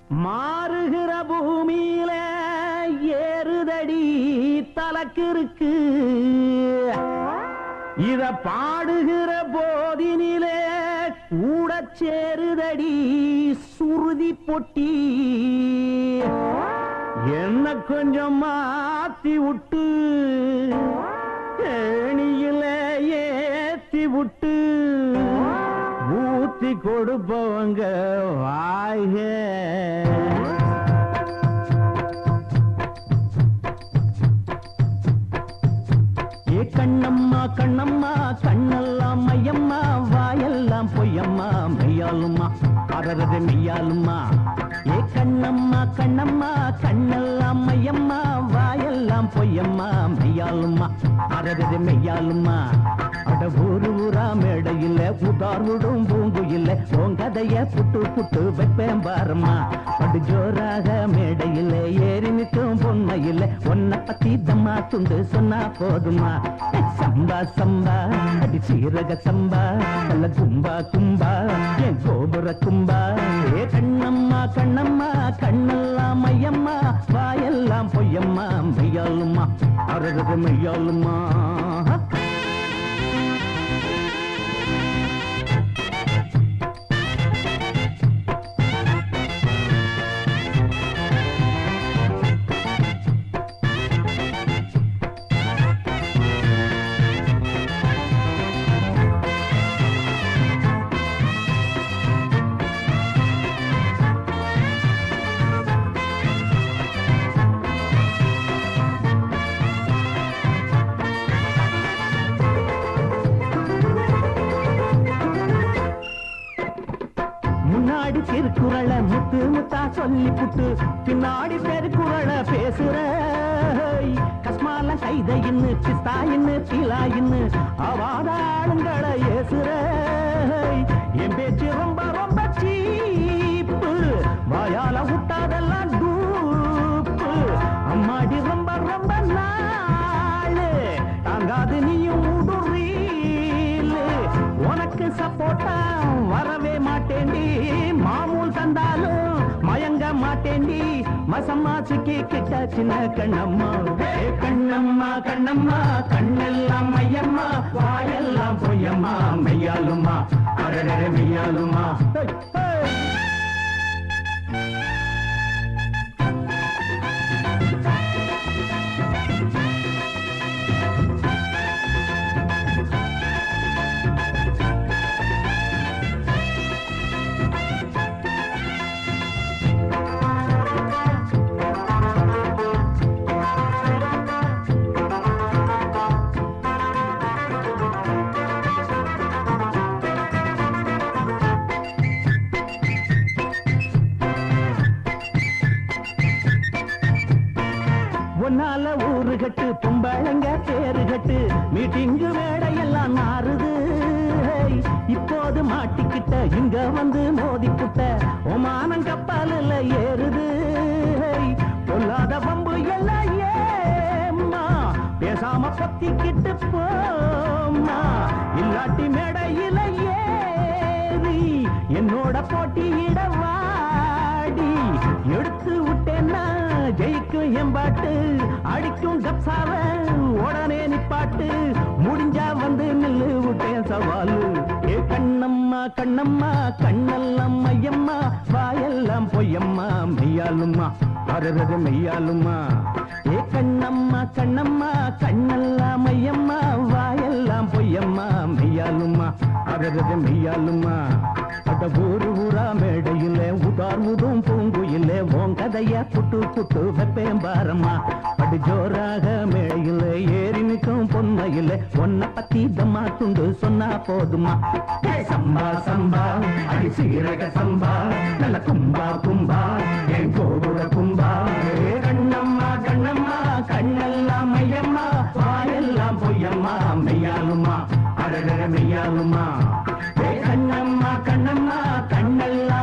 மாறுகிற பூமியில ஏறுதடி தலக்கிருக்கு இத பாடுகிற போதினிலே கூட சேருதடி சுருதி பொட்டி என்ன கொஞ்சம் மாத்தி விட்டு ஏணியில ஏத்தி விட்டு ஊத்தி கொடுப்பவங்க வாய்க கண்ணம்மா கண்ணம்மா கண்ணெல்லாம் மையம்மா வாயெல்லாம் பொய்யம்மா மெய்யாலுமா அரரது மெய்யாலுமா ஏ கண்ணம்மா கண்ணம்மா கண்ணெல்லாம் மையம்மா வாயெல்லாம் பொய்யம்மா மெய்யாலுமா அரரது மெய்யாலுமா அட ஊரு ஊரா மேடையில் உதார் விடும் பூங்கு இல்ல உங்கதைய புட்டு புட்டு வைப்பேன் பாருமா படு ஜோராக மேடையில் ஏறி நிற்கும் பொண்ணு இல்ல உன்னை பத்தி தம்மா துண்டு சொன்னா போதுமா சம்பா சம்பா அடி சீரக சம்பா நல்ல கும்பா கும்பா என் கோபுர கும்பா ஏ கண்ணம்மா கண்ணம்மா கண்ணெல்லாம் மையம்மா வாயெல்லாம் பொய்யம்மா மெய்யாலுமா அரது மெய்யாலுமா முன்னாடி திருக்குறள முத்து முத்தா சொல்லி புட்டு பின்னாடி பெருக்குறள பேசுற கஸ்மால கைதையின்னு பிஸ்தாயின்னு பீலாயின்னு அவாத ஆளுங்களை ஏசுற என் பேச்சு ரொம்ப ரொம்ப சீப்பு வாயால விட்டாதெல்லாம் டூப்பு அம்மாடி ரொம்ப ரொம்ப நாளு தாங்காது நீயும் உடுறீலு உனக்கு சப்போட்டா வரவே மாட்டேண்டி மாமூல் தந்தாலும் மயங்க மாட்டேண்டி மசமாசிக்கு கிட்ட சின்ன கண்ணம்மா கண்ணம்மா கண்ணம்மா கண்ணெல்லாம் மையம்மா வாயெல்லாம் பொய்யம்மா மெய்யாலுமா அரடர மெய்யாலுமா ஒன்னால ஊரு கட்டு தும்பழங்க பேரு கட்டு மீட்டிங்கு வேடையெல்லாம் மாறுது இப்போது மாட்டிக்கிட்ட இங்க வந்து மோதி புட்ட ஒமானம் கப்பாலில் ஏறுது பொல்லாத பம்பு எல்லாம் ஏம்மா பேசாம பத்திக்கிட்டு போம்மா இல்லாட்டி மேடையில ஏறி என்னோட போட்டியிட வாடி எடுத்து விட்டேன்னா ஜெயிக்கும் எம்பாட்டு அடிக்கும் கப்சாவ உடனே நிப்பாட்டு முடிஞ்சா வந்து நில்லு விட்டேன் சவாலு ஏ கண்ணம்மா கண்ணம்மா கண்ணெல்லாம் மையம்மா வாயெல்லாம் பொய்யம்மா மெய்யாலுமா அரது மெய்யாலுமா ஏ கண்ணம்மா கண்ணம்மா கண்ணெல்லாம் மையம்மா வாயெல்லாம் பொய்யம்மா மெய்யாலுமா அரது மெய்யாலுமா அட ஊரு ஊரா மேடையில் உதார் முதும் பூங்குயில் உன் கதைய புட்டு புட்டு வைப்பேன் பாரம்மா படு ஜோராக மேடையில் ஏறி நிற்கும் பொன்மையில் உன்னை பத்தி தம்மா துண்டு சொன்னா போதுமா சம்பா சம்பா அடி சீரக சம்பா நல்ல கும்பா கும்பா என் கோபுர கும்பா கண்ணம்மா கண்ணம்மா கண்ணெல்லாம் மையம்மா வாயெல்லாம் பொய்யம்மா மெய்யாலுமா அரடர மெய்யாலுமா கண்ணம்மா கண்ணம்மா கண்ணெல்லாம்